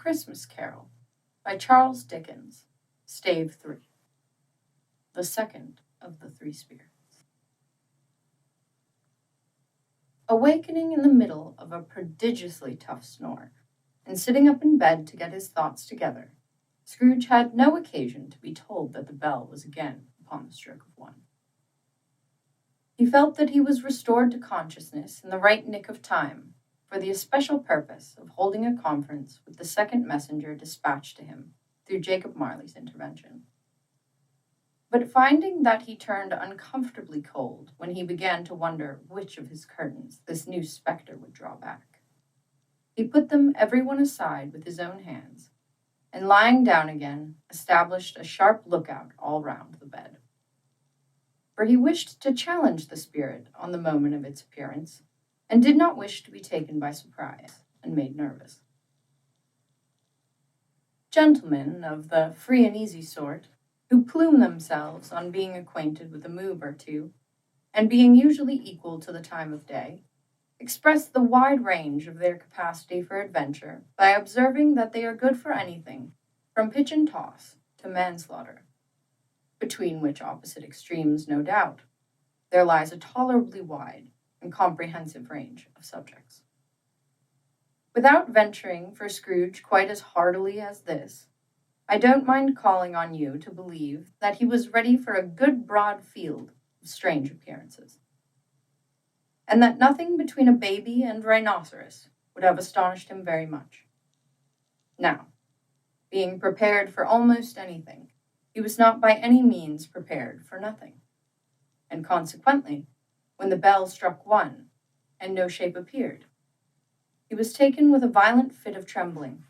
Christmas Carol by Charles Dickens, Stave 3, the second of the three spirits. Awakening in the middle of a prodigiously tough snore, and sitting up in bed to get his thoughts together, Scrooge had no occasion to be told that the bell was again upon the stroke of 1. He felt that he was restored to consciousness in the right nick of time, for the especial purpose of holding a conference with the second messenger dispatched to him through Jacob Marley's intervention. But finding that he turned uncomfortably cold when he began to wonder which of his curtains this new spectre would draw back, he put them every one aside with his own hands, and lying down again, established a sharp lookout all round the bed. For he wished to challenge the spirit on the moment of its appearance, and did not wish to be taken by surprise and made nervous. Gentlemen of the free and easy sort, who plume themselves on being acquainted with a move or two, and being usually equal to the time of day, express the wide range of their capacity for adventure by observing that they are good for anything from pitch and toss to manslaughter, between which opposite extremes, no doubt, there lies a tolerably wide and comprehensive range of subjects. Without venturing for Scrooge quite as heartily as this, I don't mind calling on you to believe that he was ready for a good broad field of strange appearances, and that nothing between a baby and rhinoceros would have astonished him very much. Now, being prepared for almost anything, he was not by any means prepared for nothing, and consequently, when the bell struck 1, and no shape appeared, he was taken with a violent fit of trembling.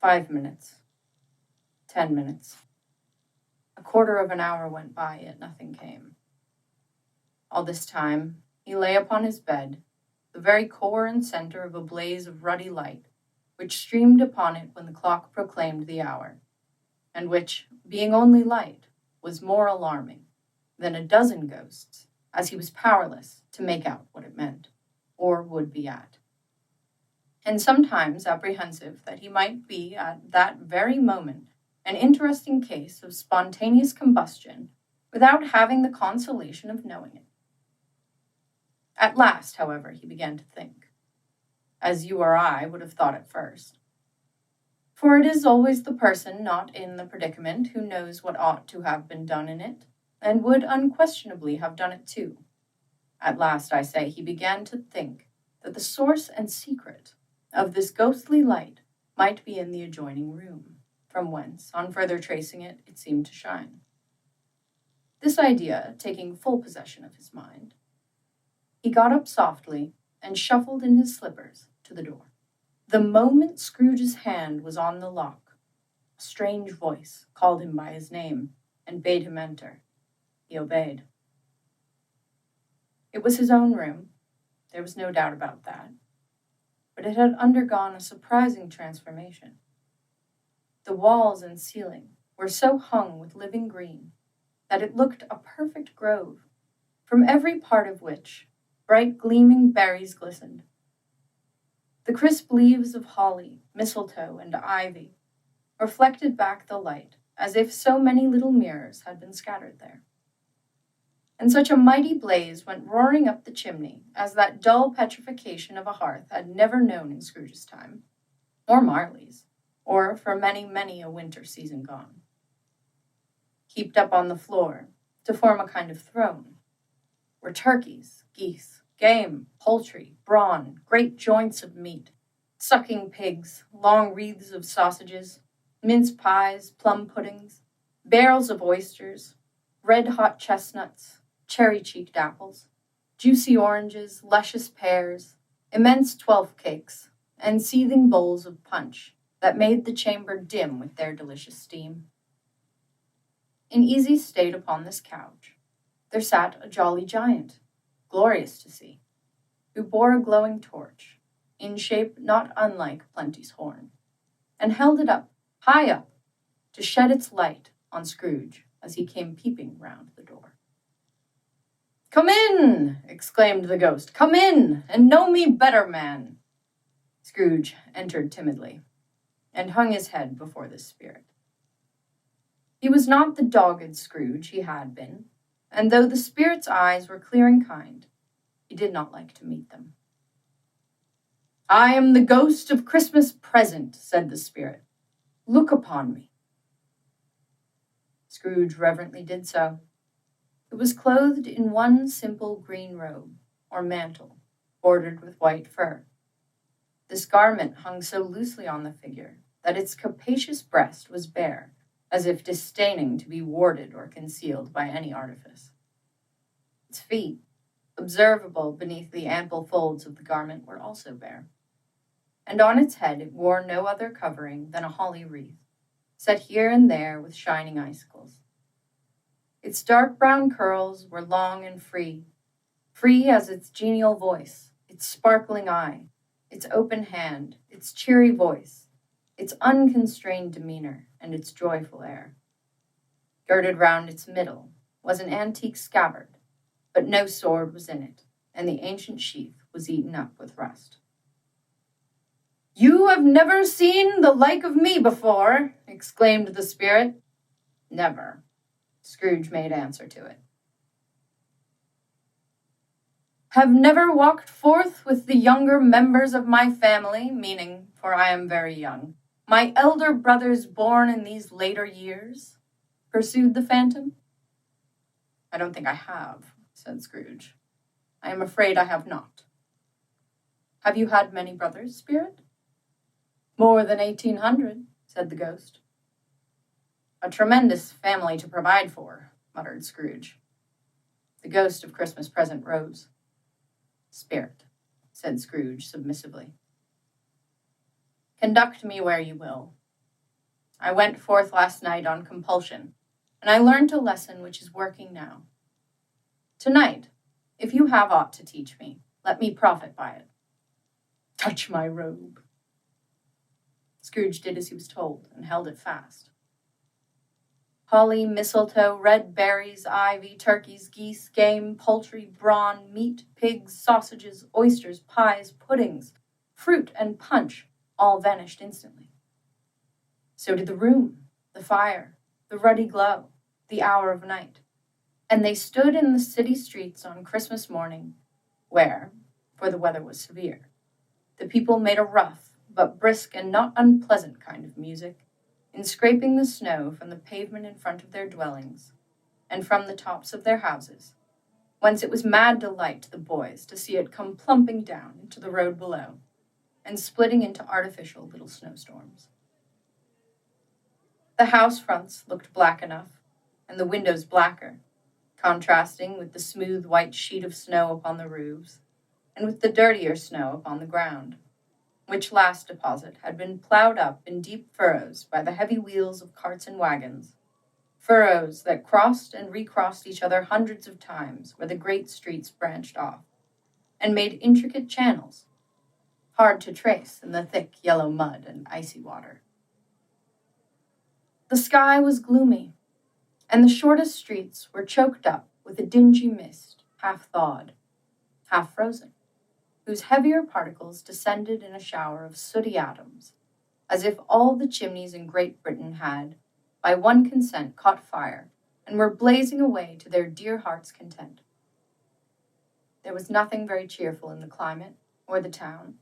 5 minutes, 10 minutes, a quarter of an hour went by, yet nothing came. All this time, he lay upon his bed, the very core and center of a blaze of ruddy light, which streamed upon it when the clock proclaimed the hour, and which, being only light, was more alarming than a dozen ghosts, as he was powerless to make out what it meant, or would be at, and sometimes apprehensive that he might be at that very moment an interesting case of spontaneous combustion without having the consolation of knowing it. At last, however, he began to think, as you or I would have thought at first. For it is always the person not in the predicament who knows what ought to have been done in it, and would unquestionably have done it too. At last, I say, he began to think that the source and secret of this ghostly light might be in the adjoining room, from whence, on further tracing it, it seemed to shine. This idea taking full possession of his mind, he got up softly and shuffled in his slippers to the door. The moment Scrooge's hand was on the lock, a strange voice called him by his name and bade him enter. He obeyed. It was his own room, there was no doubt about that, but it had undergone a surprising transformation. The walls and ceiling were so hung with living green that it looked a perfect grove, from every part of which bright gleaming berries glistened. The crisp leaves of holly, mistletoe, and ivy reflected back the light as if so many little mirrors had been scattered there. And such a mighty blaze went roaring up the chimney as that dull petrification of a hearth had never known in Scrooge's time, or Marley's, or for many, many a winter season gone. Heaped up on the floor, to form a kind of throne, were turkeys, geese, game, poultry, brawn, great joints of meat, sucking pigs, long wreaths of sausages, mince pies, plum puddings, barrels of oysters, red-hot chestnuts, cherry-cheeked apples, juicy oranges, luscious pears, immense 12 cakes, and seething bowls of punch that made the chamber dim with their delicious steam. In easy state upon this couch, there sat a jolly giant, glorious to see, who bore a glowing torch, in shape not unlike Plenty's horn, and held it up, high up, to shed its light on Scrooge as he came peeping round the door. "Come in!" exclaimed the ghost. "Come in, and know me better, man." Scrooge entered timidly, and hung his head before the spirit. He was not the dogged Scrooge he had been, and though the spirit's eyes were clear and kind, he did not like to meet them. "I am the ghost of Christmas present," said the spirit. "Look upon me." Scrooge reverently did so. It was clothed in one simple green robe, or mantle, bordered with white fur. This garment hung so loosely on the figure that its capacious breast was bare, as if disdaining to be warded or concealed by any artifice. Its feet, observable beneath the ample folds of the garment, were also bare, and on its head it wore no other covering than a holly wreath, set here and there with shining icicles. Its dark brown curls were long and free as its genial voice, its sparkling eye, its open hand, its cheery voice, its unconstrained demeanor, and its joyful air. Girded round its middle was an antique scabbard, but no sword was in it, and the ancient sheath was eaten up with rust. "You have never seen the like of me before," exclaimed the spirit. "Never," Scrooge made answer to it. "Have never walked forth with the younger members of my family," meaning, for I am very young, "my elder brothers born in these later years?" pursued the phantom. "I don't think I have," said Scrooge. "I am afraid I have not." "Have you had many brothers, spirit?" "More than 1,800, said the ghost. "A tremendous family to provide for," muttered Scrooge. The ghost of Christmas present rose. "Spirit," said Scrooge submissively, "conduct me where you will. I went forth last night on compulsion, and I learned a lesson which is working now. Tonight, if you have aught to teach me, let me profit by it. Touch my robe." Scrooge did as he was told, and held it fast. Holly, mistletoe, red berries, ivy, turkeys, geese, game, poultry, brawn, meat, pigs, sausages, oysters, pies, puddings, fruit, and punch all vanished instantly. So did the room, the fire, the ruddy glow, the hour of night, and they stood in the city streets on Christmas morning, where, for the weather was severe, the people made a rough but brisk and not unpleasant kind of music, in scraping the snow from the pavement in front of their dwellings, and from the tops of their houses, whence it was mad delight to the boys to see it come plumping down into the road below, and splitting into artificial little snowstorms. The house fronts looked black enough, and the windows blacker, contrasting with the smooth white sheet of snow upon the roofs, and with the dirtier snow upon the ground, which last deposit had been ploughed up in deep furrows by the heavy wheels of carts and wagons, furrows that crossed and recrossed each other hundreds of times where the great streets branched off, and made intricate channels, hard to trace in the thick yellow mud and icy water. The sky was gloomy, and the shortest streets were choked up with a dingy mist, half thawed, half frozen, whose heavier particles descended in a shower of sooty atoms, as if all the chimneys in Great Britain had, by one consent, caught fire, and were blazing away to their dear hearts' content. There was nothing very cheerful in the climate or the town,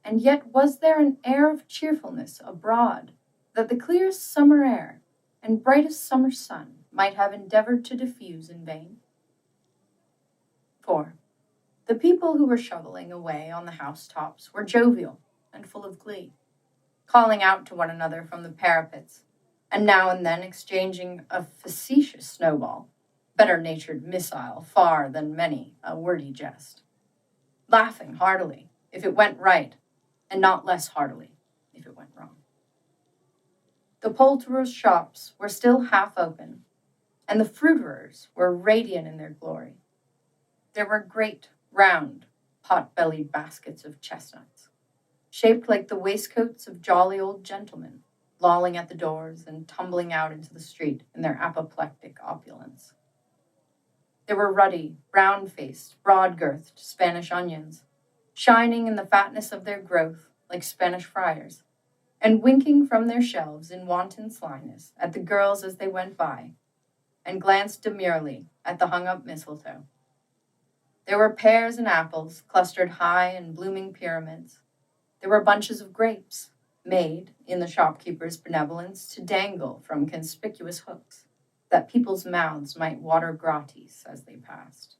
and yet was there an air of cheerfulness abroad that the clearest summer air and brightest summer sun might have endeavored to diffuse in vain? For the people who were shoveling away on the housetops were jovial and full of glee, calling out to one another from the parapets, and now and then exchanging a facetious snowball, better-natured missile far than many a wordy jest, laughing heartily if it went right, and not less heartily if it went wrong. The poulterers' shops were still half open, and the fruiterers were radiant in their glory. There were great, round, pot-bellied baskets of chestnuts, shaped like the waistcoats of jolly old gentlemen, lolling at the doors and tumbling out into the street in their apoplectic opulence. There were ruddy, brown-faced, broad-girthed Spanish onions, shining in the fatness of their growth like Spanish friars, and winking from their shelves in wanton slyness at the girls as they went by, and glanced demurely at the hung-up mistletoe. There were pears and apples clustered high in blooming pyramids. There were bunches of grapes, made, in the shopkeeper's benevolence, to dangle from conspicuous hooks, that people's mouths might water gratis as they passed.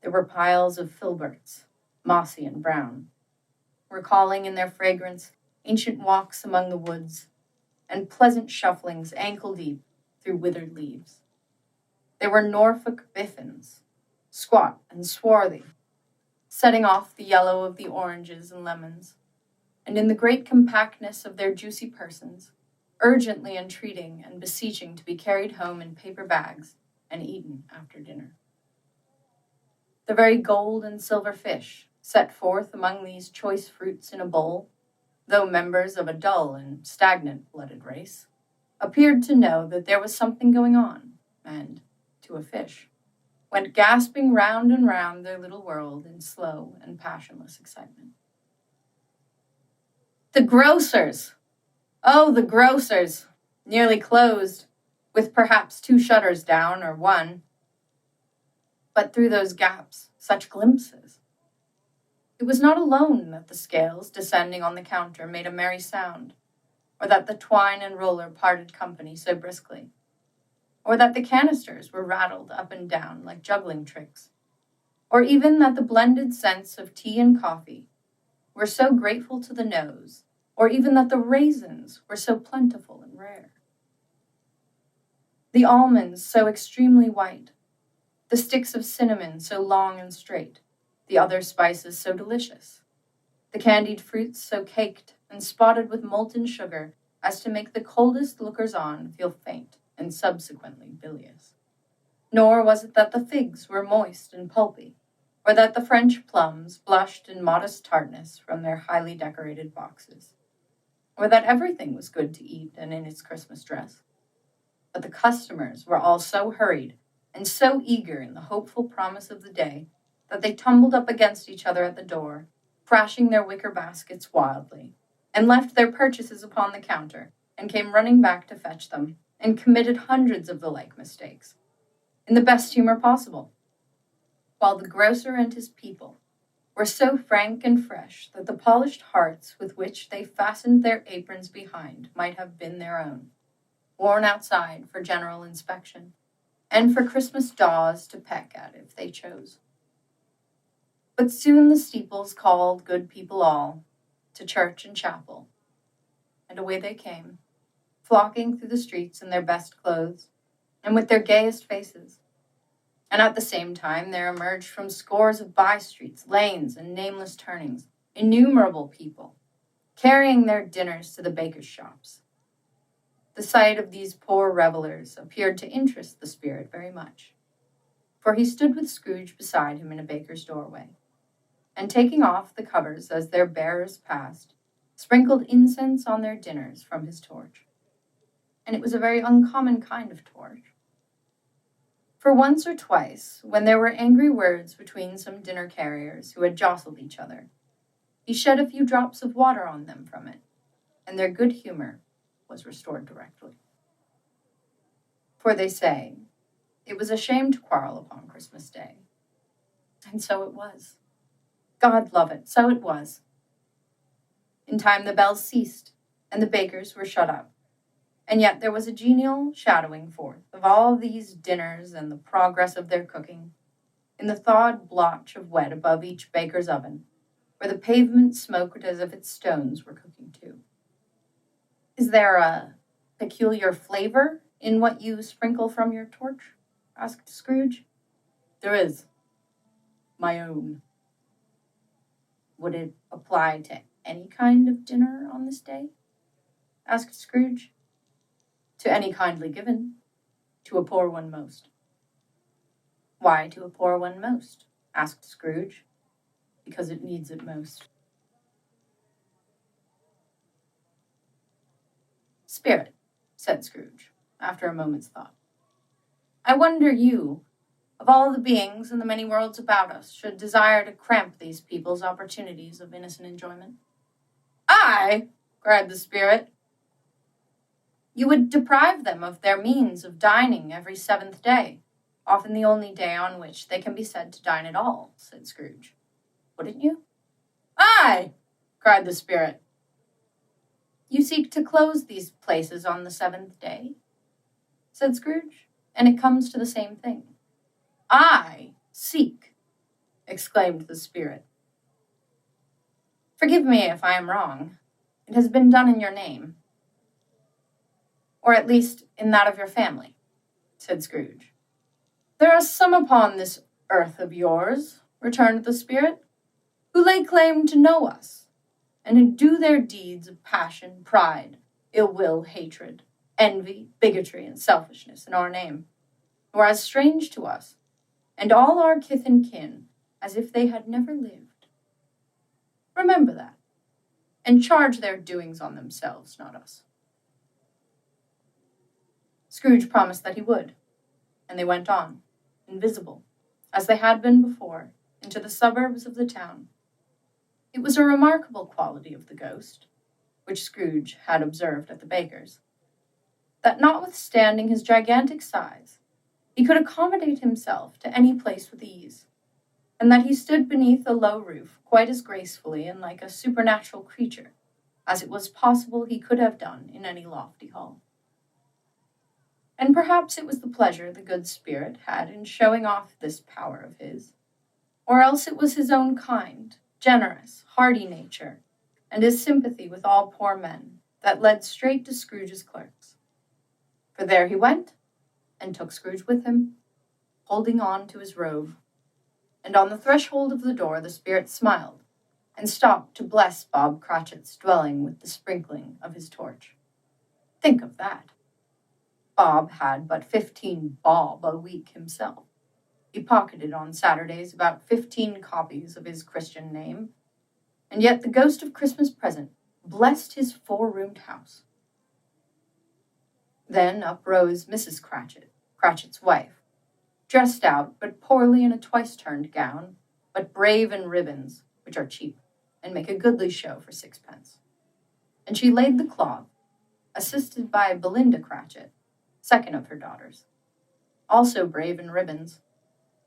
There were piles of filberts, mossy and brown, recalling in their fragrance ancient walks among the woods, and pleasant shufflings ankle-deep through withered leaves. There were Norfolk biffins, squat and swarthy, setting off the yellow of the oranges and lemons, and in the great compactness of their juicy persons, urgently entreating and beseeching to be carried home in paper bags and eaten after dinner. The very gold and silver fish, set forth among these choice fruits in a bowl, though members of a dull and stagnant-blooded race, appeared to know that there was something going on, and, to a fish, went gasping round and round their little world in slow and passionless excitement. The grocers! Oh, the grocers! Nearly closed, with perhaps 2 shutters down, or 1. But through those gaps, such glimpses! It was not alone that the scales descending on the counter made a merry sound, or that the twine and roller parted company so briskly, or that the canisters were rattled up and down like juggling tricks, or even that the blended scents of tea and coffee were so grateful to the nose, or even that the raisins were so plentiful and rare. The almonds so extremely white, the sticks of cinnamon so long and straight, the other spices so delicious, the candied fruits so caked and spotted with molten sugar as to make the coldest lookers-on feel faint and subsequently bilious. Nor was it that the figs were moist and pulpy, or that the French plums blushed in modest tartness from their highly decorated boxes, or that everything was good to eat and in its Christmas dress. But the customers were all so hurried and so eager in the hopeful promise of the day that they tumbled up against each other at the door, crashing their wicker baskets wildly, and left their purchases upon the counter, and came running back to fetch them, and committed hundreds of the like mistakes, in the best humor possible, while the grocer and his people were so frank and fresh that the polished hearts with which they fastened their aprons behind might have been their own, worn outside for general inspection, and for Christmas daws to peck at if they chose. But soon the steeples called good people all to church and chapel, and away they came, flocking through the streets in their best clothes and with their gayest faces. And at the same time there emerged from scores of by-streets, lanes, and nameless turnings innumerable people, carrying their dinners to the bakers' shops. The sight of these poor revelers appeared to interest the spirit very much, for he stood with Scrooge beside him in a baker's doorway, and taking off the covers as their bearers passed, sprinkled incense on their dinners from his torch. And it was a very uncommon kind of torch. For once or twice, when there were angry words between some dinner carriers who had jostled each other, he shed a few drops of water on them from it, and their good humor was restored directly. For they say, it was a shame to quarrel upon Christmas Day. And so it was. God love it, so it was. In time the bells ceased, and the bakers were shut up. And yet there was a genial shadowing forth of all these dinners and the progress of their cooking, in the thawed blotch of wet above each baker's oven, where the pavement smoked as if its stones were cooking too. Is there a peculiar flavor in what you sprinkle from your torch? Asked Scrooge. There is. My own. Would it apply to any kind of dinner on this day? Asked Scrooge. To any kindly given, to a poor one most. Why to a poor one most? Asked Scrooge. Because it needs it most. Spirit, said Scrooge, after a moment's thought. I wonder you, of all the beings in the many worlds about us, should desire to cramp these people's opportunities of innocent enjoyment. I, cried the spirit. You would deprive them of their means of dining every 7th day, often the only day on which they can be said to dine at all, said Scrooge. Wouldn't you? Aye, cried the spirit. You seek to close these places on the 7th day, said Scrooge, and it comes to the same thing. I seek, exclaimed the spirit. Forgive me if I am wrong. It has been done in your name, or at least in that of your family, said Scrooge. There are some upon this earth of yours, returned the spirit, who lay claim to know us, and who do their deeds of passion, pride, ill will, hatred, envy, bigotry, and selfishness in our name, who are as strange to us, and all our kith and kin, as if they had never lived. Remember that, and charge their doings on themselves, not us. Scrooge promised that he would, and they went on, invisible, as they had been before, into the suburbs of the town. It was a remarkable quality of the ghost, which Scrooge had observed at the baker's, that notwithstanding his gigantic size, he could accommodate himself to any place with ease, and that he stood beneath a low roof quite as gracefully and like a supernatural creature as it was possible he could have done in any lofty hall. And perhaps it was the pleasure the good spirit had in showing off this power of his, or else it was his own kind, generous, hearty nature, and his sympathy with all poor men that led straight to Scrooge's clerks. For there he went, and took Scrooge with him, holding on to his robe. And on the threshold of the door the spirit smiled, and stopped to bless Bob Cratchit's dwelling with the sprinkling of his torch. Think of that! Bob had but 15 bob a week himself. He pocketed on Saturdays about 15 copies of his Christian name, and yet the ghost of Christmas present blessed his 4-roomed house. Then up rose Mrs. Cratchit, Cratchit's wife, dressed out but poorly in a twice-turned gown, but brave in ribbons, which are cheap, and make a goodly show for 6pence. And she laid the cloth, assisted by Belinda Cratchit, second of her daughters, also brave in ribbons,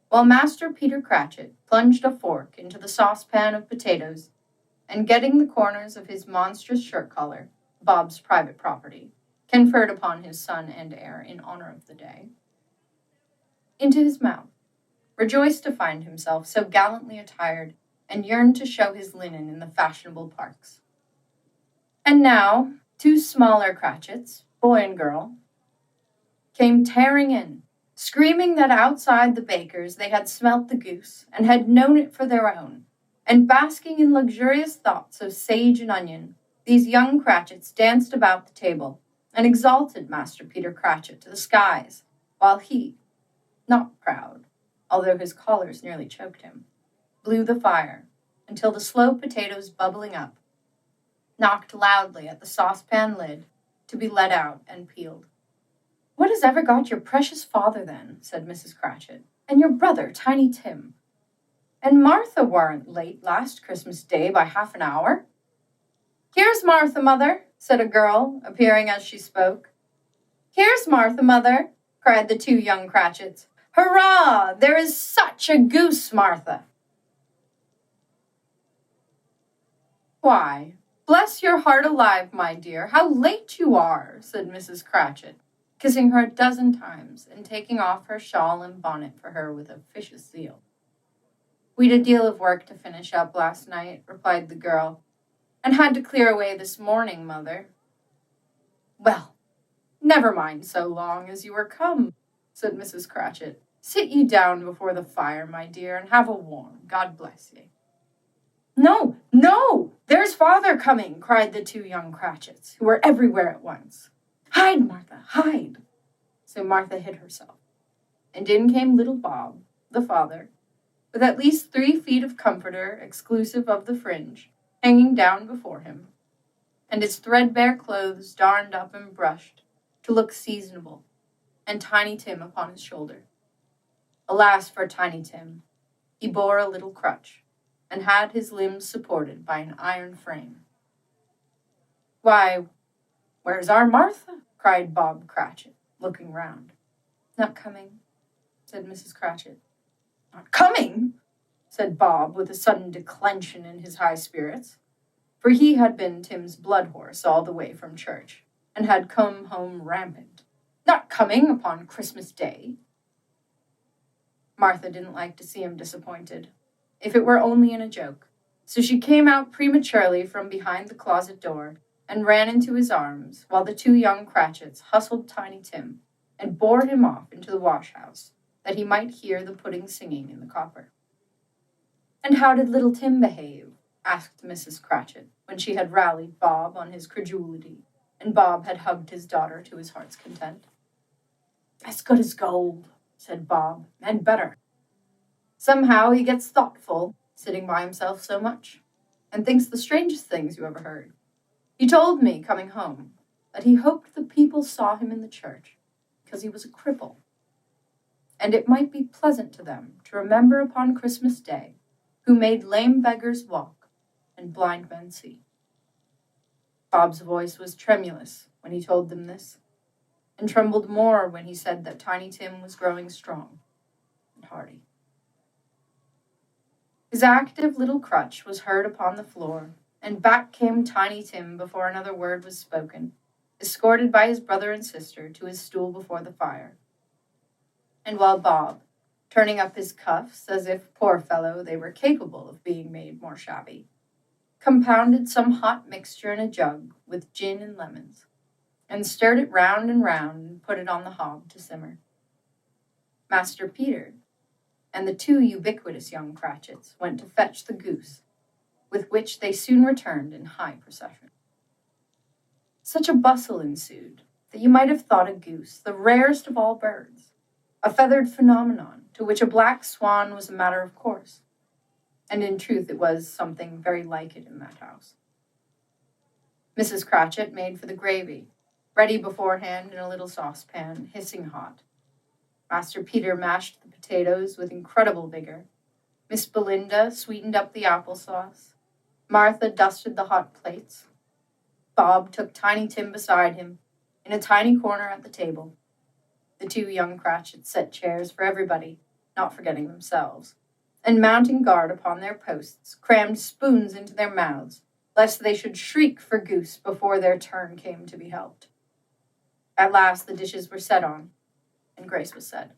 while Master Peter Cratchit plunged a fork into the saucepan of potatoes, and getting the corners of his monstrous shirt-collar, Bob's private property, conferred upon his son and heir in honor of the day, into his mouth, rejoiced to find himself so gallantly attired, and yearned to show his linen in the fashionable parks. And now 2 smaller Cratchits, boy and girl, came tearing in, screaming that outside the baker's they had smelt the goose, and had known it for their own, and basking in luxurious thoughts of sage and onion, these young Cratchits danced about the table, and exalted Master Peter Cratchit to the skies, while he, not proud, although his collars nearly choked him, blew the fire, until the slow potatoes bubbling up, knocked loudly at the saucepan lid, to be let out and peeled. What has ever got your precious father, then, said Mrs. Cratchit, and your brother, Tiny Tim? And Martha warn't late last Christmas Day by half an hour? Here's Martha, mother, said a girl, appearing as she spoke. Here's Martha, mother, cried the 2 young Cratchits. Hurrah! There is such a goose, Martha. Why, bless your heart alive, my dear, how late you are, said Mrs. Cratchit, kissing her a dozen times and taking off her shawl and bonnet for her with officious zeal. We'd a deal of work to finish up last night, replied the girl, and had to clear away this morning, mother. Well, never mind so long as you are come, said Mrs. Cratchit. Sit ye down before the fire, my dear, and have a warm. God bless ye. No, no, there's father coming, cried the 2 young Cratchits, who were everywhere at once. Hide, Martha, hide. So Martha hid herself, and in came little Bob, the father, with at least 3 feet of comforter, exclusive of the fringe, hanging down before him, and his threadbare clothes darned up and brushed to look seasonable, and Tiny Tim upon his shoulder. Alas for Tiny Tim! He bore a little crutch, and had his limbs supported by an iron frame. "Why, where's our Martha?" cried Bob Cratchit, looking round. "Not coming," said Mrs. Cratchit. "Not coming?" said Bob, with a sudden declension in his high spirits, for he had been Tim's blood horse all the way from church, and had come home rampant. "Not coming upon Christmas Day?" Martha didn't like to see him disappointed, if it were only in a joke, so she came out prematurely from behind the closet door and ran into his arms, while the two young Cratchits hustled Tiny Tim and bore him off into the wash-house, that he might hear the pudding singing in the copper. "And how did little Tim behave?" asked Mrs. Cratchit, when she had rallied Bob on his credulity, and Bob had hugged his daughter to his heart's content. "As good as gold," said Bob, "and better. Somehow he gets thoughtful, sitting by himself so much, and thinks the strangest things you ever heard. He told me, coming home, that he hoped the people saw him in the church, because he was a cripple, and it might be pleasant to them to remember upon Christmas Day who made lame beggars walk and blind men see." Bob's voice was tremulous when he told them this, and trembled more when he said that Tiny Tim was growing strong and hearty. His active little crutch was heard upon the floor, and back came Tiny Tim before another word was spoken, escorted by his brother and sister to his stool before the fire. And while Bob, turning up his cuffs as if, poor fellow, they were capable of being made more shabby, compounded some hot mixture in a jug with gin and lemons, and stirred it round and put it on the hob to simmer, Master Peter and the two ubiquitous young Cratchits went to fetch the goose, with which they soon returned in high procession. Such a bustle ensued that you might have thought a goose the rarest of all birds, a feathered phenomenon to which a black swan was a matter of course, and in truth it was something very like it in that house. Mrs. Cratchit made for the gravy, ready beforehand in a little saucepan, hissing hot. Master Peter mashed the potatoes with incredible vigor. Miss Belinda sweetened up the applesauce. Martha dusted the hot plates. Bob took Tiny Tim beside him, in a tiny corner at the table. The two young Cratchits set chairs for everybody, not forgetting themselves, and mounting guard upon their posts, crammed spoons into their mouths, lest they should shriek for goose before their turn came to be helped. At last the dishes were set on, and grace was said.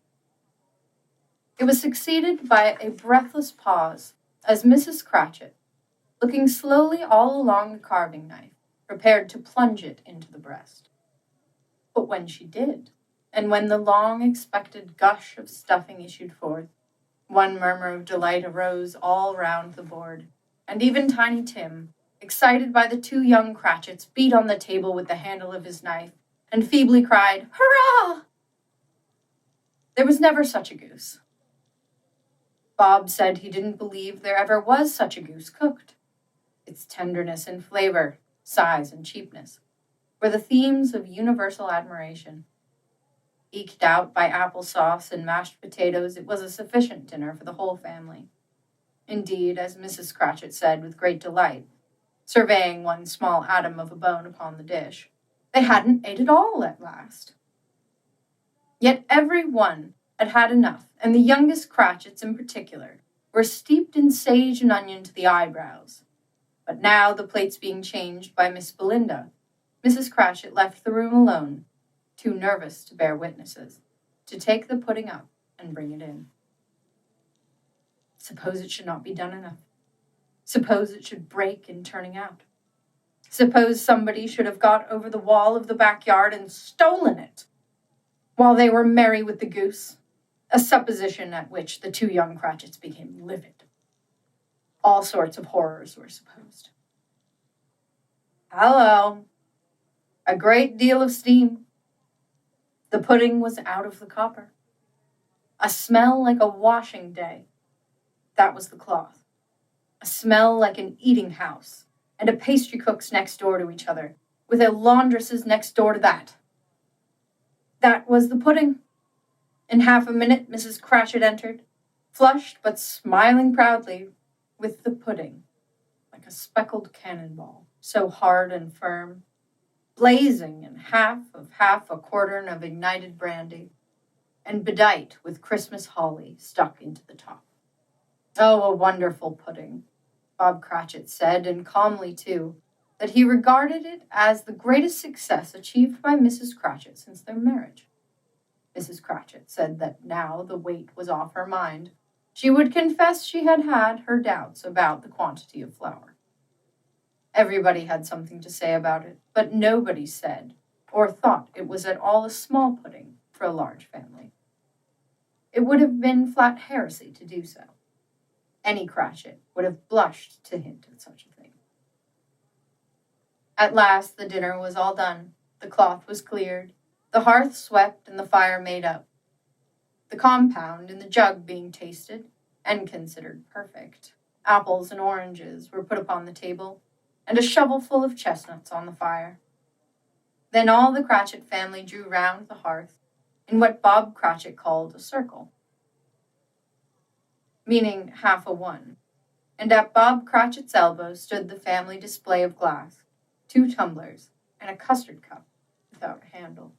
It was succeeded by a breathless pause, as Mrs. Cratchit, looking slowly all along the carving knife, prepared to plunge it into the breast. But when she did, and when the long-expected gush of stuffing issued forth, one murmur of delight arose all round the board, and even Tiny Tim, excited by the two young Cratchits, beat on the table with the handle of his knife, and feebly cried, "Hurrah!" There was never such a goose. Bob said he didn't believe there ever was such a goose cooked. Its tenderness and flavor, size and cheapness, were the themes of universal admiration. Eked out by applesauce and mashed potatoes, it was a sufficient dinner for the whole family. Indeed, as Mrs. Cratchit said with great delight, surveying one small atom of a bone upon the dish, they hadn't ate it all at last. Yet every one had had enough, and the youngest Cratchits in particular were steeped in sage and onion to the eyebrows. But now, the plates being changed by Miss Belinda, Mrs. Cratchit left the room alone, too nervous to bear witnesses, to take the pudding up and bring it in. Suppose it should not be done enough. Suppose it should break in turning out. Suppose somebody should have got over the wall of the backyard and stolen it, while they were merry with the goose, a supposition at which the two young Cratchits became livid. All sorts of horrors were supposed. Hello! A great deal of steam. The pudding was out of the copper. A smell like a washing day. That was the cloth. A smell like an eating house, and a pastry cook's next door to each other, with a laundress's next door to that. That was the pudding. In half a minute, Mrs. Cratchit entered, flushed but smiling proudly, with the pudding, like a speckled cannonball, so hard and firm, blazing in half a quartern of ignited brandy, and bedight with Christmas holly stuck into the top. Oh, a wonderful pudding, Bob Cratchit said, and calmly, too, that he regarded it as the greatest success achieved by Mrs. Cratchit since their marriage. Mrs. Cratchit said that now the weight was off her mind, she would confess she had had her doubts about the quantity of flour. Everybody had something to say about it, but nobody said or thought it was at all a small pudding for a large family. It would have been flat heresy to do so. Any Cratchit would have blushed to hint at such a thing. At last the dinner was all done, the cloth was cleared, the hearth swept and the fire made up, the compound in the jug being tasted and considered perfect. Apples and oranges were put upon the table, and a shovelful of chestnuts on the fire. Then all the Cratchit family drew round the hearth in what Bob Cratchit called a circle, meaning half a one, and at Bob Cratchit's elbow stood the family display of glass, 2 tumblers, and a custard cup without a handle.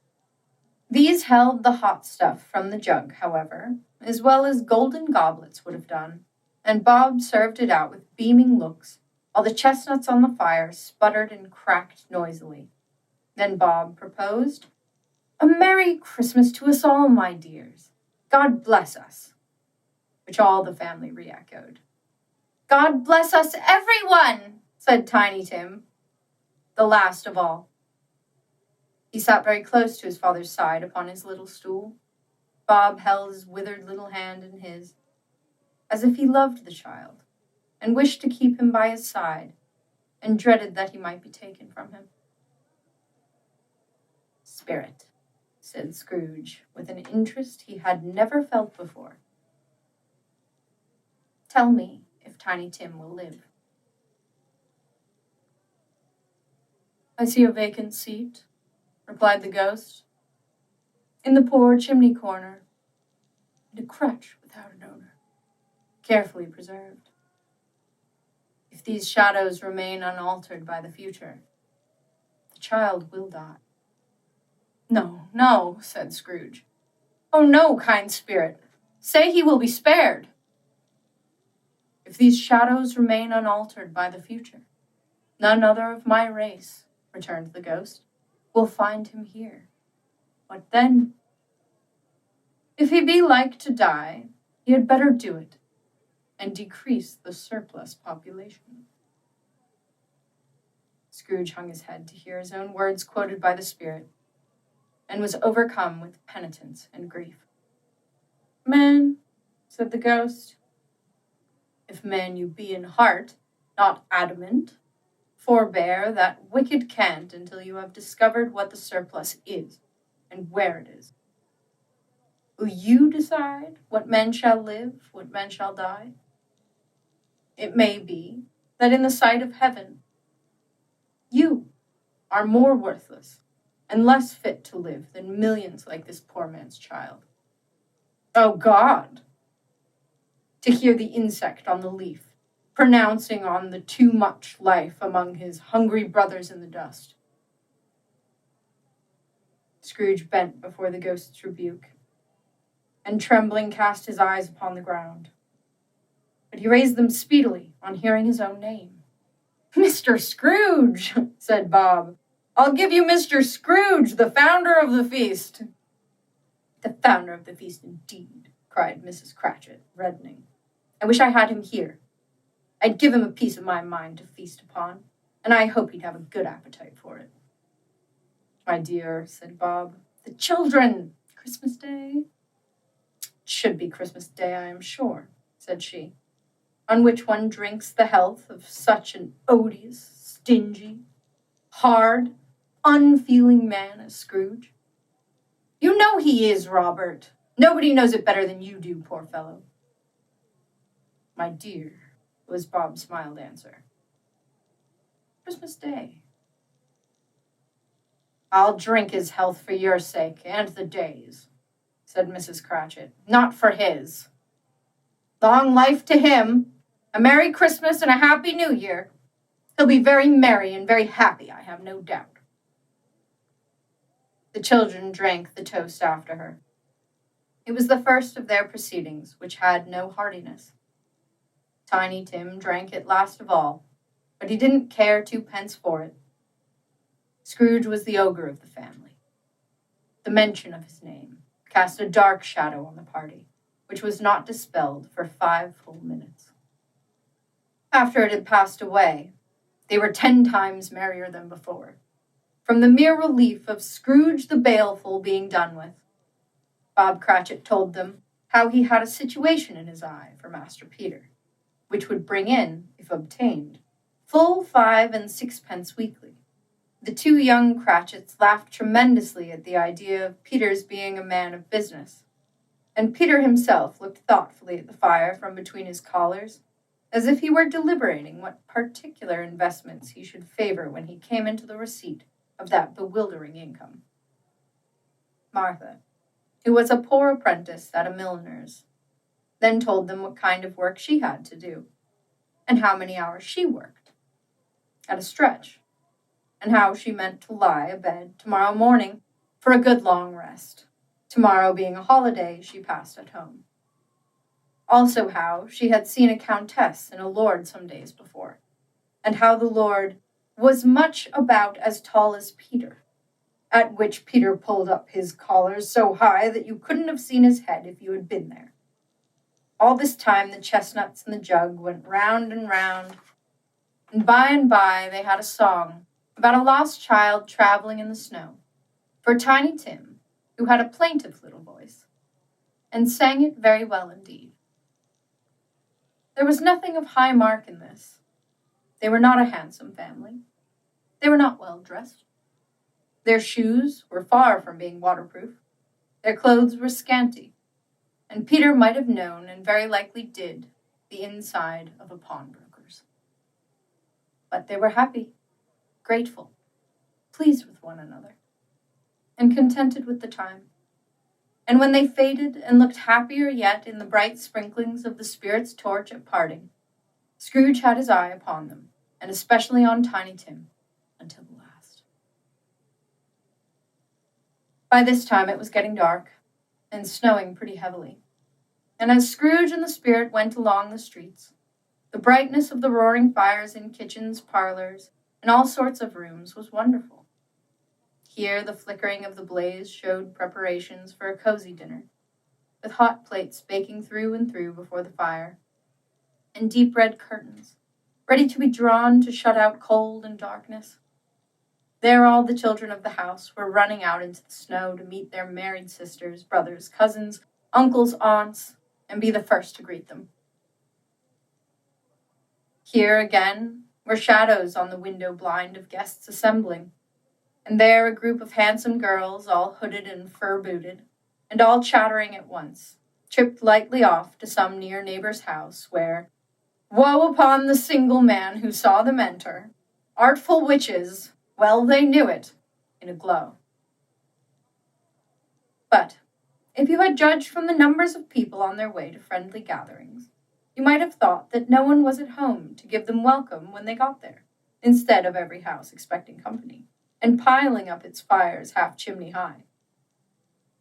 These held the hot stuff from the jug, however, as well as golden goblets would have done, and Bob served it out with beaming looks, while the chestnuts on the fire sputtered and cracked noisily. Then Bob proposed, "A Merry Christmas to us all, my dears. God bless us," which all the family re-echoed. "God bless us, everyone," said Tiny Tim, the last of all. He sat very close to his father's side upon his little stool. Bob held his withered little hand in his, as if he loved the child, and wished to keep him by his side, and dreaded that he might be taken from him. "Spirit," said Scrooge, with an interest he had never felt before. "Tell me if Tiny Tim will live." "I see a vacant seat," replied the ghost, "in the poor chimney corner, and a crutch without an owner, carefully preserved. If these shadows remain unaltered by the future, the child will die." "No, no," said Scrooge. "Oh, no, kind spirit. Say he will be spared." "If these shadows remain unaltered by the future, none other of my race," returned the ghost, "will find him here. What then? If he be like to die, he had better do it, and decrease the surplus population." Scrooge hung his head to hear his own words quoted by the spirit, and was overcome with penitence and grief. "Man," said the ghost, "if man you be in heart, not adamant, forbear that wicked cant until you have discovered what the surplus is, and where it is. Will you decide what men shall live, what men shall die? It may be that in the sight of heaven, you are more worthless and less fit to live than millions like this poor man's child. Oh God! To hear the insect on the leaf pronouncing on the too much life among his hungry brothers in the dust." Scrooge bent before the ghost's rebuke, and trembling cast his eyes upon the ground. But he raised them speedily on hearing his own name. "Mr. Scrooge," said Bob. "I'll give you Mr. Scrooge, the founder of the feast." "The founder of the feast, indeed," cried Mrs. Cratchit, reddening. "I wish I had him here. I'd give him a piece of my mind to feast upon, and I hope he'd have a good appetite for it." "My dear," said Bob, "the children! Christmas Day?" "It should be Christmas Day, I am sure," said she, "on which one drinks the health of such an odious, stingy, hard, unfeeling man as Scrooge. You know he is, Robert. Nobody knows it better than you do, poor fellow." "My dear," was Bob's mild answer, "Christmas Day." "I'll drink his health for your sake, and the day's," said Mrs. Cratchit, "not for his. Long life to him, a Merry Christmas and a Happy New Year. He'll be very merry and very happy, I have no doubt." The children drank the toast after her. It was the first of their proceedings which had no heartiness. Tiny Tim drank it last of all, but he didn't care 2 pence for it. Scrooge was the ogre of the family. The mention of his name cast a dark shadow on the party, which was not dispelled for 5 full minutes. After it had passed away, they were 10 times merrier than before, from the mere relief of Scrooge the Baleful being done with. Bob Cratchit told them how he had a situation in his eye for Master Peter, which would bring in, if obtained, full 5 and 6 pence weekly. The 2 young Cratchits laughed tremendously at the idea of Peter's being a man of business, and Peter himself looked thoughtfully at the fire from between his collars, as if he were deliberating what particular investments he should favor when he came into the receipt of that bewildering income. Martha, who was a poor apprentice at a milliner's, then told them what kind of work she had to do, and how many hours she worked, at a stretch, and how she meant to lie abed tomorrow morning for a good long rest, tomorrow being a holiday she passed at home. Also how she had seen a countess and a lord some days before, and how the lord was much about as tall as Peter, at which Peter pulled up his collars so high that you couldn't have seen his head if you had been there. All this time the chestnuts in the jug went round and round, and by they had a song about a lost child traveling in the snow, for Tiny Tim, who had a plaintive little voice, and sang it very well indeed. There was nothing of high mark in this. They were not a handsome family. They were not well dressed. Their shoes were far from being waterproof. Their clothes were scanty, and Peter might have known, and very likely did, the inside of a pawnbroker's. But they were happy, grateful, pleased with one another, and contented with the time. And when they faded and looked happier yet in the bright sprinklings of the spirit's torch at parting, Scrooge had his eye upon them, and especially on Tiny Tim, until the last. By this time it was getting dark, and snowing pretty heavily, and as Scrooge and the spirit went along the streets, the brightness of the roaring fires in kitchens, parlors, and all sorts of rooms was wonderful. Here the flickering of the blaze showed preparations for a cozy dinner, with hot plates baking through and through before the fire, and deep red curtains, ready to be drawn to shut out cold and darkness. There all the children of the house were running out into the snow to meet their married sisters, brothers, cousins, uncles, aunts, and be the first to greet them. Here again were shadows on the window blind of guests assembling, and there a group of handsome girls, all hooded and fur-booted, and all chattering at once, tripped lightly off to some near neighbor's house, where, woe upon the single man who saw them enter, artful witches, well they knew it, in a glow. But if you had judged from the numbers of people on their way to friendly gatherings, you might have thought that no one was at home to give them welcome when they got there, instead of every house expecting company, and piling up its fires half chimney high.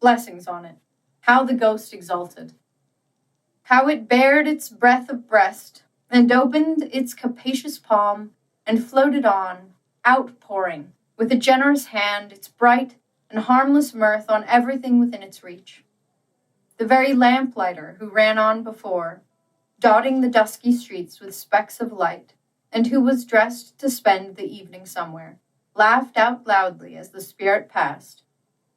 Blessings on it, how the ghost exulted! How it bared its breath of breast, and opened its capacious palm, and floated on, outpouring, with a generous hand, its bright and harmless mirth on everything within its reach. The very lamplighter who ran on before, dotting the dusky streets with specks of light, and who was dressed to spend the evening somewhere, laughed out loudly as the spirit passed,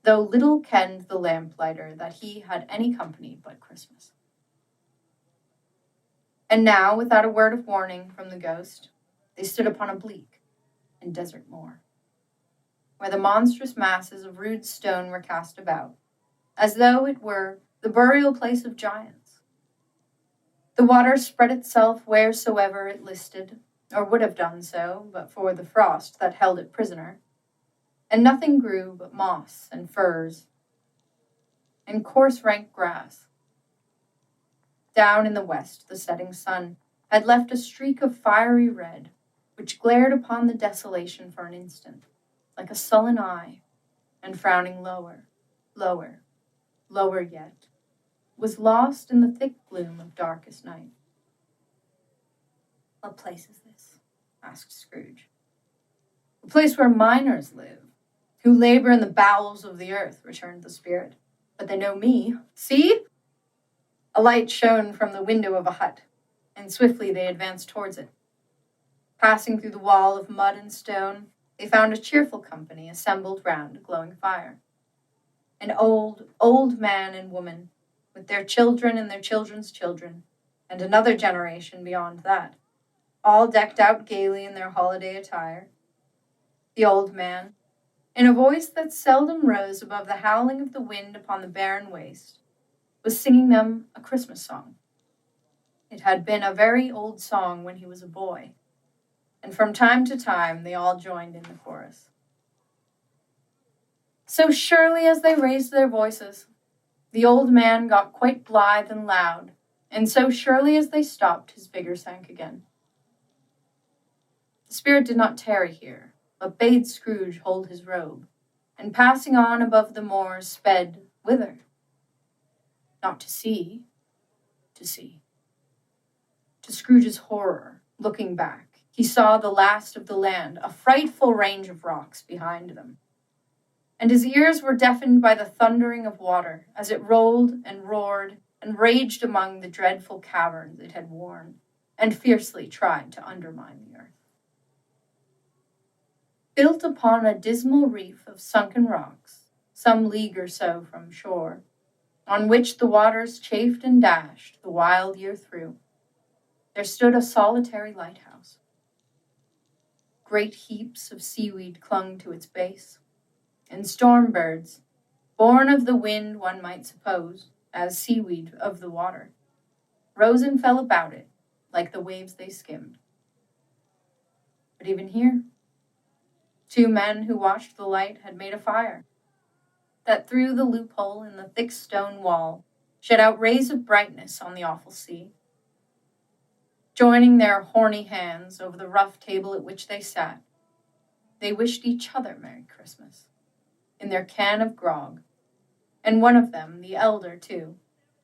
though little kenned the lamplighter that he had any company but Christmas. And now, without a word of warning from the ghost, they stood upon a bleak and desert moor, where the monstrous masses of rude stone were cast about, as though it were the burial place of giants. The water spread itself wheresoever it listed, or would have done so, but for the frost that held it prisoner, and nothing grew but moss and furze, and coarse rank grass. Down in the west the setting sun had left a streak of fiery red, which glared upon the desolation for an instant, like a sullen eye, and frowning lower, lower, lower yet, was lost in the thick gloom of darkest night. "What place is this?" asked Scrooge. "The place where miners live, who labor in the bowels of the earth," returned the spirit. "But they know me. See!" A light shone from the window of a hut, and swiftly they advanced towards it. Passing through the wall of mud and stone, they found a cheerful company assembled round a glowing fire. An old, old man and woman, with their children and their children's children, and another generation beyond that, all decked out gaily in their holiday attire. The old man, in a voice that seldom rose above the howling of the wind upon the barren waste, was singing them a Christmas song. It had been a very old song when he was a boy, and from time to time they all joined in the chorus. So surely as they raised their voices, the old man got quite blithe and loud, and so surely as they stopped, his vigor sank again. The spirit did not tarry here, but bade Scrooge hold his robe, and passing on above the moors, sped whither? Not to see, to see. To Scrooge's horror, looking back, he saw the last of the land, a frightful range of rocks behind them. And his ears were deafened by the thundering of water as it rolled and roared and raged among the dreadful caverns it had worn and fiercely tried to undermine the earth. Built upon a dismal reef of sunken rocks, some league or so from shore, on which the waters chafed and dashed the wild year through, there stood a solitary lighthouse. Great heaps of seaweed clung to its base, and storm birds, born of the wind one might suppose, as seaweed of the water, rose and fell about it like the waves they skimmed. But even here, two men who watched the light had made a fire that through the loophole in the thick stone wall shed out rays of brightness on the awful sea. Joining their horny hands over the rough table at which they sat, they wished each other Merry Christmas in their can of grog, and one of them, the elder too,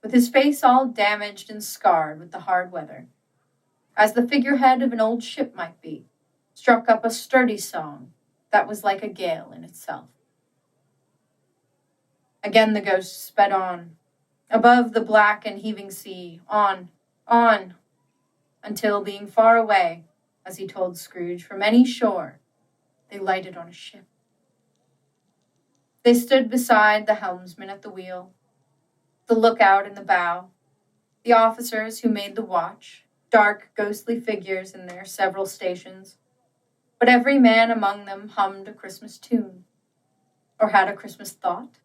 with his face all damaged and scarred with the hard weather, as the figurehead of an old ship might be, struck up a sturdy song that was like a gale in itself. Again the ghost sped on, above the black and heaving sea, on, until, being far away, as he told Scrooge, from any shore, they lighted on a ship. They stood beside the helmsman at the wheel, the lookout in the bow, the officers who made the watch, dark, ghostly figures in their several stations, but every man among them hummed a Christmas tune, or had a Christmas thought,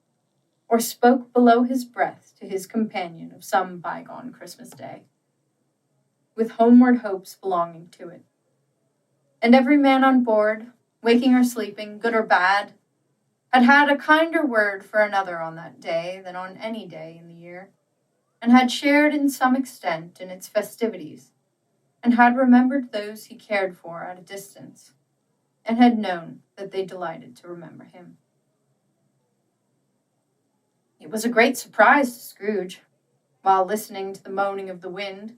or spoke below his breath to his companion of some bygone Christmas day, with homeward hopes belonging to it. And every man on board, waking or sleeping, good or bad, had had a kinder word for another on that day than on any day in the year, and had shared in some extent in its festivities, and had remembered those he cared for at a distance, and had known that they delighted to remember him. It was a great surprise to Scrooge, while listening to the moaning of the wind,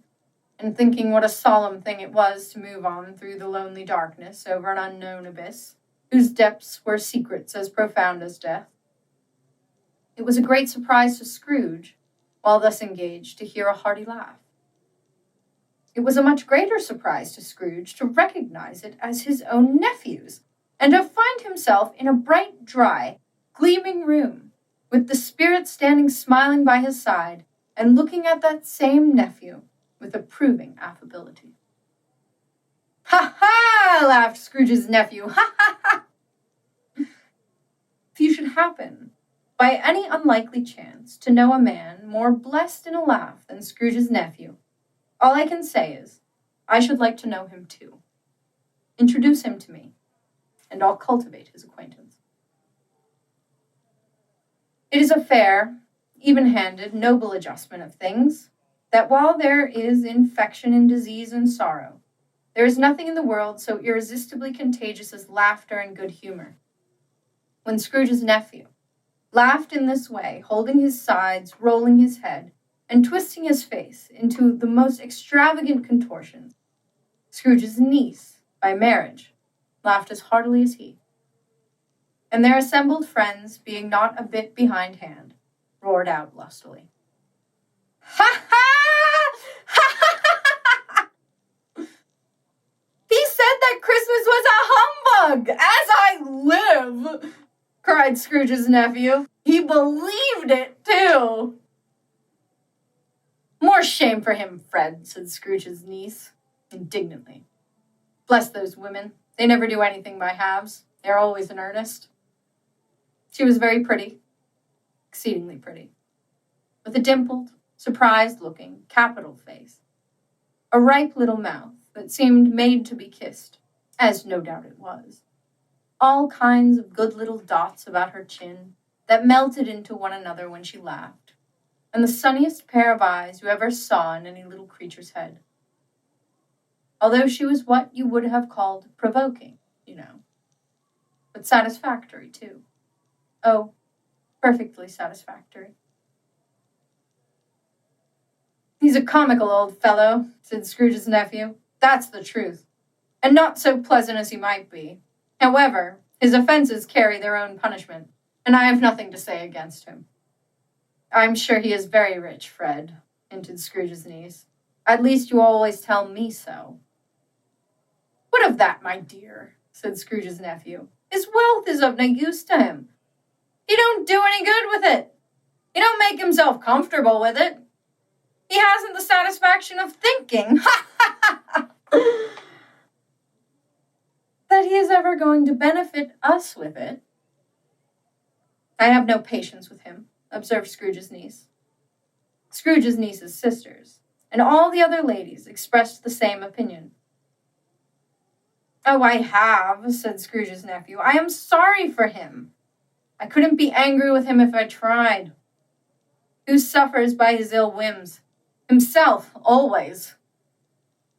and thinking what a solemn thing it was to move on through the lonely darkness over an unknown abyss, whose depths were secrets as profound as death. It was a great surprise to Scrooge, while thus engaged, to hear a hearty laugh. It was a much greater surprise to Scrooge to recognize it as his own nephew's, and to find himself in a bright, dry, gleaming room, with the spirit standing smiling by his side, and looking at that same nephew with approving affability. "Ha ha!" laughed Scrooge's nephew. "Ha ha ha!" If you should happen, by any unlikely chance, to know a man more blessed in a laugh than Scrooge's nephew, all I can say is, I should like to know him too. Introduce him to me, and I'll cultivate his acquaintance. It is a fair, even-handed, noble adjustment of things, that while there is infection and disease and sorrow, there is nothing in the world so irresistibly contagious as laughter and good humor. when Scrooge's nephew laughed in this way, holding his sides, rolling his head, and twisting his face into the most extravagant contortions. Scrooge's niece, by marriage, laughed as heartily as he. And their assembled friends, being not a bit behindhand, roared out lustily. Ha ha! Ha ha! He said that Christmas was a humbug, as I live, cried Scrooge's nephew. He believed it, too. More shame for him, Fred, said Scrooge's niece, indignantly. Bless those women. They never do anything by halves. They're always in earnest. She was very pretty, exceedingly pretty, with a dimpled, surprised-looking, capital face, a ripe little mouth that seemed made to be kissed, as no doubt it was, all kinds of good little dots about her chin that melted into one another when she laughed, and the sunniest pair of eyes you ever saw in any little creature's head. Although she was what you would have called provoking, but satisfactory, too. Oh, perfectly satisfactory. He's a comical old fellow, said Scrooge's nephew. That's the truth, and not so pleasant as he might be. However, his offenses carry their own punishment, and I have nothing to say against him. I'm sure he is very rich, Fred, hinted Scrooge's niece. At least you always tell me so. What of that, my dear? Said Scrooge's nephew. His wealth is of no use to him. He don't do any good with it. He don't make himself comfortable with it. He hasn't the satisfaction of thinking that he is ever going to benefit us with it. I have no patience with him, observed Scrooge's niece. Scrooge's niece's sisters, and all the other ladies expressed the same opinion. Oh, I have, said Scrooge's nephew. I am sorry for him. I couldn't be angry with him if I tried. Who suffers by his ill whims? Himself, always.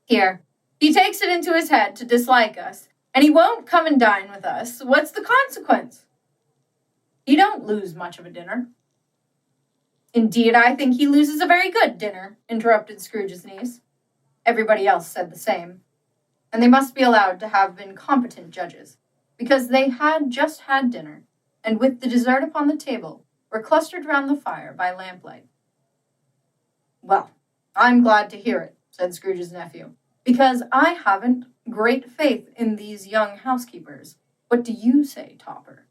Here, he takes it into his head to dislike us, and he won't come and dine with us. What's the consequence? You don't lose much of a dinner. Indeed, I think he loses a very good dinner, interrupted Scrooge's niece. Everybody else said the same, and they must be allowed to have been competent judges, because they had just had dinner, and with the dessert upon the table, were clustered round the fire by lamplight. Well, I'm glad to hear it, said Scrooge's nephew, because I haven't great faith in these young housekeepers. What do you say, Topper?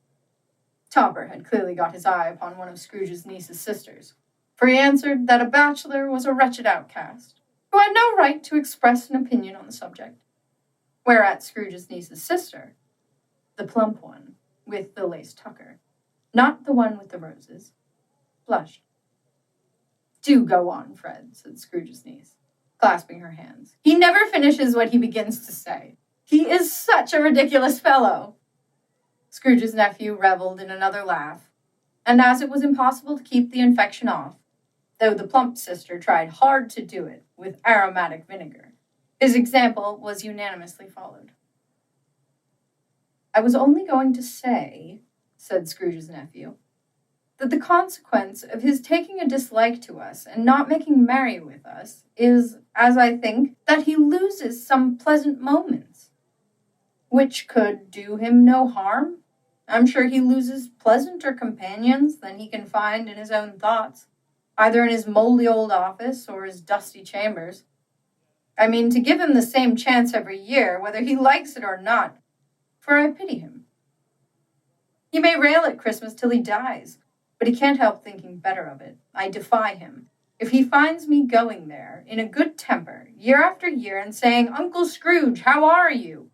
Topper had clearly got his eye upon one of Scrooge's niece's sisters, for he answered that a bachelor was a wretched outcast, who had no right to express an opinion on the subject. Whereat Scrooge's niece's sister, the plump one, with the lace tucker, not the one with the roses, blushed. Do go on, Fred, said Scrooge's niece, clasping her hands. He never finishes what he begins to say. He is such a ridiculous fellow. Scrooge's nephew revelled in another laugh, and as it was impossible to keep the infection off, though the plump sister tried hard to do it with aromatic vinegar, his example was unanimously followed. I was only going to say, said Scrooge's nephew, that the consequence of his taking a dislike to us and not making merry with us is, as I think, that he loses some pleasant moments, which could do him no harm. I'm sure he loses pleasanter companions than he can find in his own thoughts, either in his moldy old office or his dusty chambers. I mean, to give him the same chance every year, whether he likes it or not, for I pity him. He may rail at Christmas till he dies, but he can't help thinking better of it. I defy him. If he finds me going there in a good temper, year after year, and saying, Uncle Scrooge, how are you?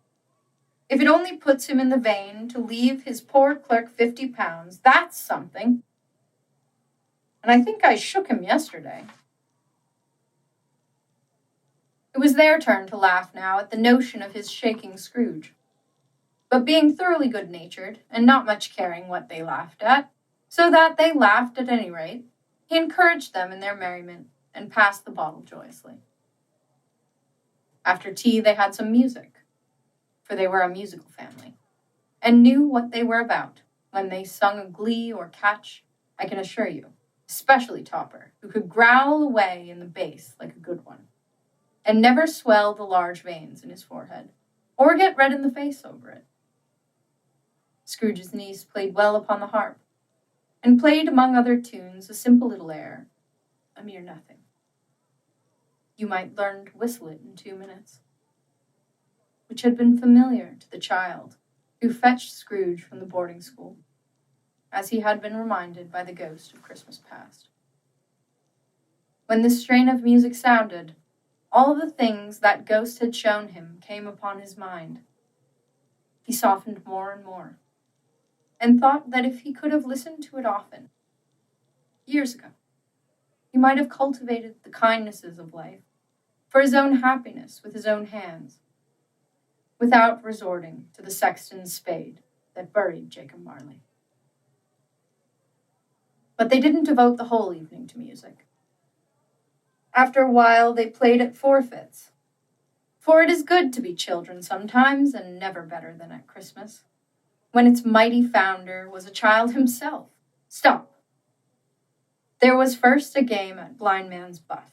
If it only puts him in the vein to leave his poor clerk £50, that's something. And I think I shook him yesterday. It was their turn to laugh now at the notion of his shaking Scrooge. But being thoroughly good-natured, and not much caring what they laughed at, so that they laughed at any rate, he encouraged them in their merriment, and passed the bottle joyously. After tea they had some music, for they were a musical family, and knew what they were about, when they sung a glee or catch, I can assure you, especially Topper, who could growl away in the bass like a good one, and never swell the large veins in his forehead, or get red in the face over it. Scrooge's niece played well upon the harp, and played among other tunes a simple little air, a mere nothing. You might learn to whistle it in 2 minutes, which had been familiar to the child who fetched Scrooge from the boarding school, as he had been reminded by the ghost of Christmas past. When this strain of music sounded, all the things that ghost had shown him came upon his mind. He softened more and more, and thought that if he could have listened to it often, years ago, he might have cultivated the kindnesses of life for his own happiness with his own hands, without resorting to the sexton's spade that buried Jacob Marley. But they didn't devote the whole evening to music. After a while, they played at forfeits, for it is good to be children sometimes, and never better than at Christmas, when its mighty founder was a child himself. Stop! There was first a game at blind man's buff.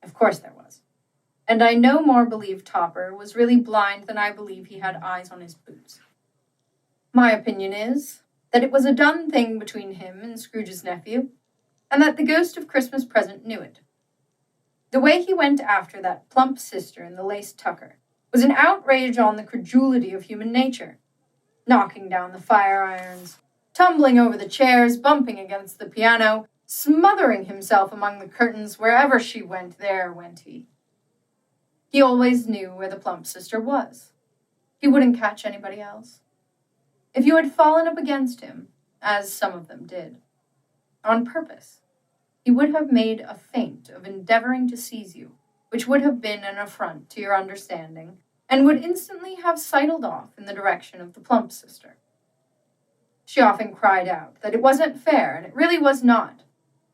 Of course there was. And I no more believe Topper was really blind than I believe he had eyes on his boots. My opinion is that it was a done thing between him and Scrooge's nephew, and that the ghost of Christmas present knew it. The way he went after that plump sister in the lace tucker was an outrage on the credulity of human nature, knocking down the fire irons, tumbling over the chairs, bumping against the piano, smothering himself among the curtains. Wherever she went, there went he. He always knew where the plump sister was. He wouldn't catch anybody else. If you had fallen up against him, as some of them did, on purpose, he would have made a feint of endeavoring to seize you, which would have been an affront to your understanding, and would instantly have sidled off in the direction of the plump sister. She often cried out that it wasn't fair, and it really was not.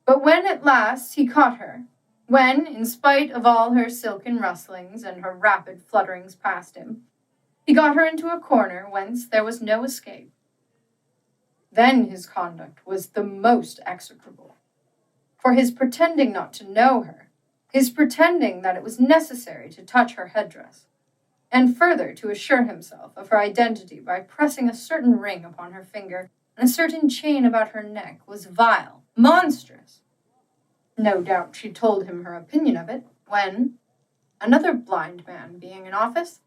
But when at last he caught her, when, in spite of all her silken rustlings and her rapid flutterings past him, he got her into a corner whence there was no escape, then his conduct was the most execrable. For his pretending not to know her, his pretending that it was necessary to touch her headdress, and further to assure himself of her identity by pressing a certain ring upon her finger and a certain chain about her neck, was vile, monstrous. No doubt she told him her opinion of it, when, another blind man being in office,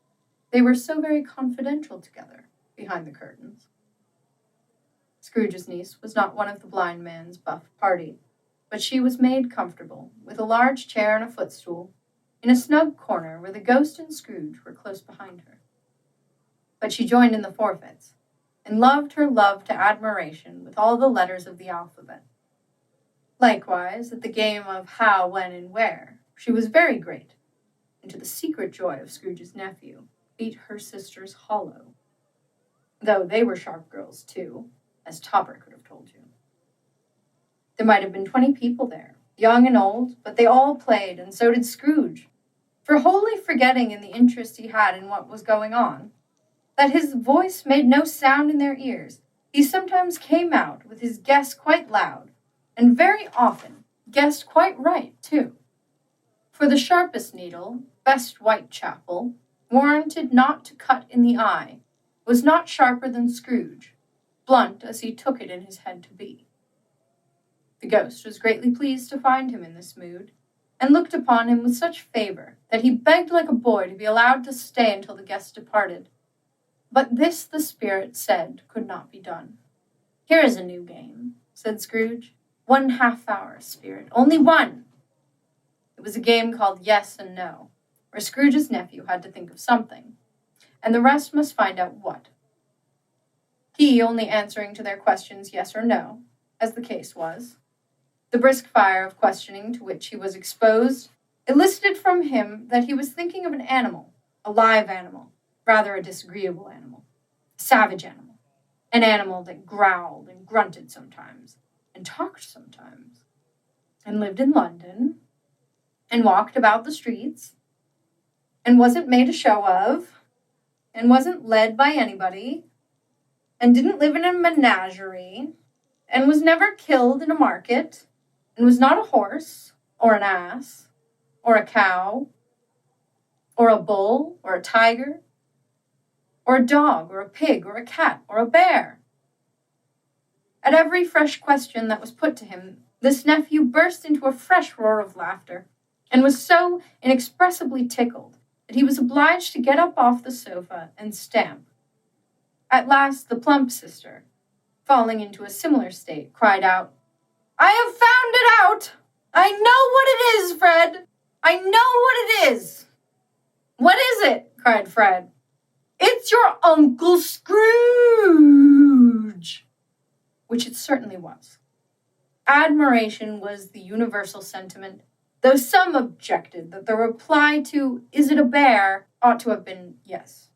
they were so very confidential together behind the curtains. Scrooge's niece was not one of the blind man's buff party, but she was made comfortable, with a large chair and a footstool, in a snug corner where the ghost and Scrooge were close behind her. But she joined in the forfeits, and loved her love to admiration with all the letters of the alphabet. Likewise, at the game of how, when, and where, she was very great, and to the secret joy of Scrooge's nephew, beat her sisters hollow. Though they were sharp girls, too, as Topper could have told you. There might have been 20 people there, young and old, but they all played, and so did Scrooge, for wholly forgetting in the interest he had in what was going on, that his voice made no sound in their ears, he sometimes came out with his guess quite loud, and very often guessed quite right, too. For the sharpest needle, best Whitechapel, warranted not to cut in the eye, was not sharper than Scrooge, blunt as he took it in his head to be. The ghost was greatly pleased to find him in this mood, and looked upon him with such favor that he begged like a boy to be allowed to stay until the guest departed. But this the spirit said could not be done. "Here is a new game," said Scrooge. "1 half-hour, spirit, only one." It was a game called Yes and No, where Scrooge's nephew had to think of something, and the rest must find out what. He only answering to their questions yes or no, as the case was. The brisk fire of questioning to which he was exposed elicited from him that he was thinking of an animal, a live animal, rather a disagreeable animal, a savage animal, an animal that growled and grunted sometimes, and talked sometimes, and lived in London, and walked about the streets, and wasn't made a show of, and wasn't led by anybody, and didn't live in a menagerie, and was never killed in a market, and was not a horse, or an ass, or a cow, or a bull, or a tiger, or a dog, or a pig, or a cat, or a bear. At every fresh question that was put to him, this nephew burst into a fresh roar of laughter, and was so inexpressibly tickled that he was obliged to get up off the sofa and stamp. At last the plump sister, falling into a similar state, cried out, "I have found it out! I know what it is, Fred! I know what it is!" "What is it?" cried Fred. "It's your Uncle Scrooge!" Which it certainly was. Admiration was the universal sentiment, though some objected that the reply to "Is it a bear?" ought to have been yes,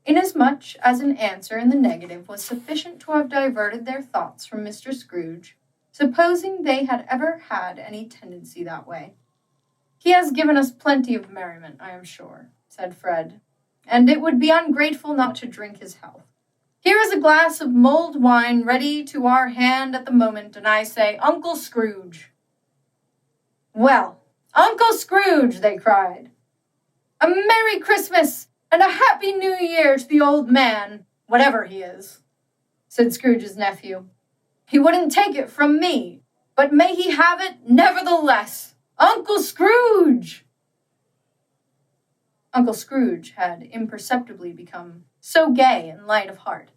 inasmuch as an answer in the negative was sufficient to have diverted their thoughts from Mr. Scrooge, supposing they had ever had any tendency that way. "He has given us plenty of merriment, I am sure," said Fred, "and it would be ungrateful not to drink his health. Here is a glass of mulled wine ready to our hand at the moment, and I say, Uncle Scrooge." "Well, Uncle Scrooge," they cried, "a Merry Christmas and a Happy New Year to the old man, whatever he is," said Scrooge's nephew. "He wouldn't take it from me, but may he have it nevertheless. Uncle Scrooge!" Uncle Scrooge had imperceptibly become so gay and light of heart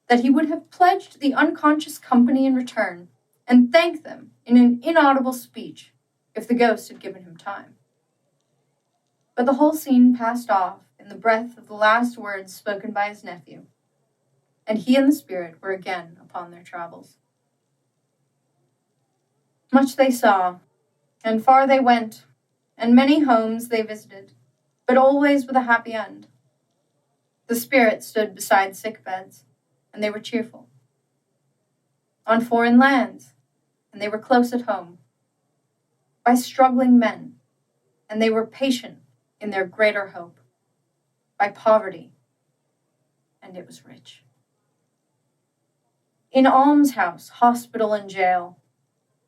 that he would have pledged the unconscious company in return and thanked them in an inaudible speech if the ghost had given him time. But the whole scene passed off in the breath of the last words spoken by his nephew, and he and the spirit were again upon their travels. Much they saw, and far they went, and many homes they visited, but always with a happy end. The spirit stood beside sick beds, and they were cheerful. On foreign lands, and they were close at home. By struggling men, and they were patient in their greater hope. By poverty, and it was rich. In almshouse, hospital, and jail,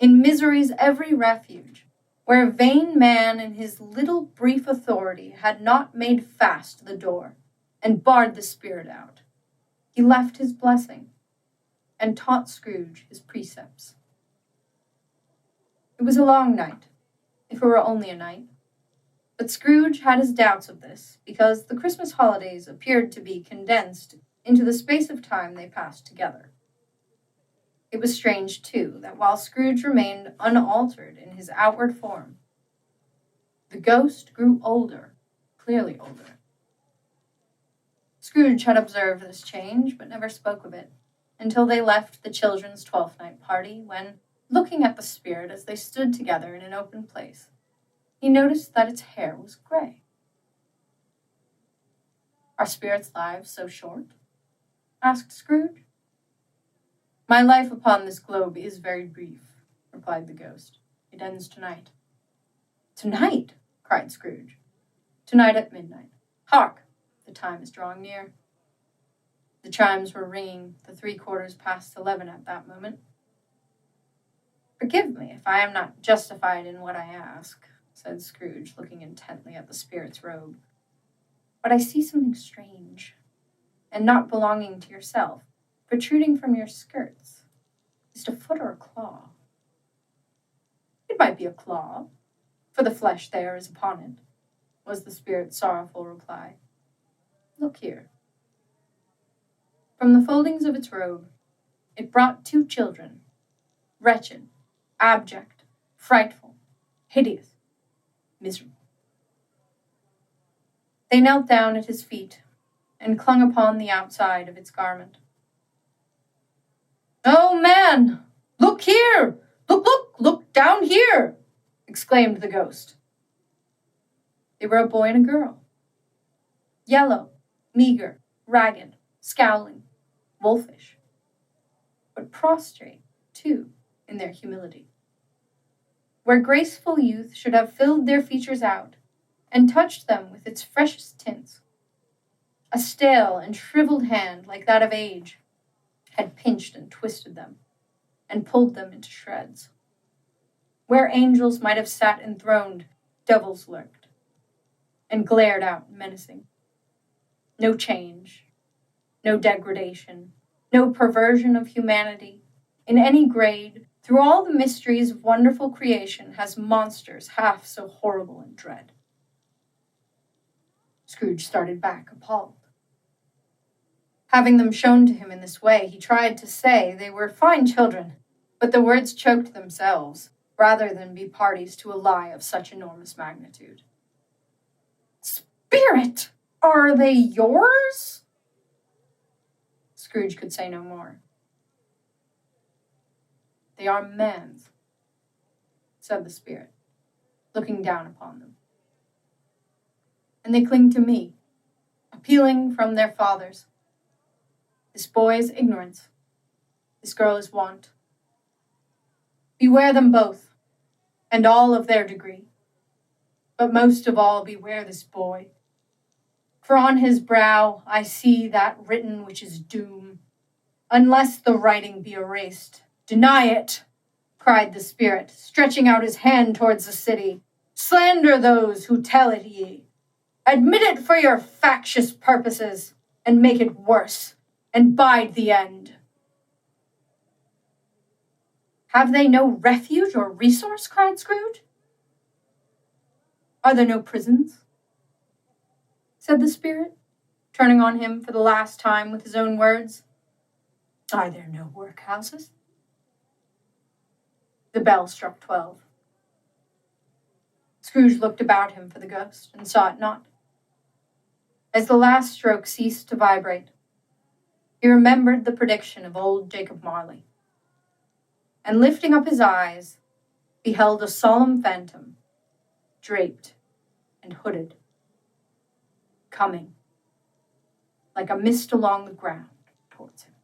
in misery's every refuge, where vain man in his little brief authority had not made fast the door and barred the spirit out, he left his blessing and taught Scrooge his precepts. It was a long night, if it were only a night, but Scrooge had his doubts of this, because the Christmas holidays appeared to be condensed into the space of time they passed together. It was strange, too, that while Scrooge remained unaltered in his outward form, the ghost grew older, clearly older. Scrooge had observed this change, but never spoke of it, until they left the children's 12th night party, when, looking at the spirit as they stood together in an open place, he noticed that its hair was gray. "Are spirits' lives so short?" asked Scrooge. "My life upon this globe is very brief," replied the ghost. "It ends tonight." "Tonight?" cried Scrooge. "Tonight at midnight. Hark! The time is drawing near." The chimes were ringing the 11:15 at that moment. "Forgive me if I am not justified in what I ask," said Scrooge, looking intently at the spirit's robe, "but I see something strange, and not belonging to yourself, protruding from your skirts. Is it a foot or a claw?" "It might be a claw, for the flesh there is upon it," was the spirit's sorrowful reply. "Look here." From the foldings of its robe, it brought 2 children, wretched, abject, frightful, hideous, miserable. They knelt down at his feet and clung upon the outside of its garment. "Oh, man! Look here! Look down here!" exclaimed the ghost. They were a boy and a girl. Yellow, meager, ragged, scowling, wolfish, but prostrate, too, in their humility. Where graceful youth should have filled their features out and touched them with its freshest tints, A stale and shriveled hand, like that of age, had pinched and twisted them, and pulled them into shreds. Where angels might have sat enthroned, devils lurked, and glared out menacing. No change, no degradation, no perversion of humanity, in any grade, through all the mysteries of wonderful creation, has monsters half so horrible and dread. Scrooge started back, appalled. Having them shown to him in this way, he tried to say they were fine children, but the words choked themselves, rather than be parties to a lie of such enormous magnitude. Spirit! Are they yours? Scrooge could say no more. They are man's, said the spirit, looking down upon them. And they cling to me, appealing from their fathers. This boy is ignorance, this girl is want. Beware them both, and all of their degree. But most of all, beware this boy. For on his brow I see that written which is doom. Unless the writing be erased, deny it, cried the spirit, stretching out his hand towards the city. Slander those who tell it ye. Admit it for your factious purposes, and make it worse, and bide the end. Have they no refuge or resource? Cried Scrooge. Are there no prisons? Said the spirit, turning on him for the last time with his own words. Are there no workhouses? The bell struck 12. Scrooge looked about him for the ghost, and saw it not. As the last stroke ceased to vibrate, he remembered the prediction of old Jacob Marley, and lifting up his eyes, beheld a solemn phantom, draped and hooded, coming, like a mist along the ground, towards him.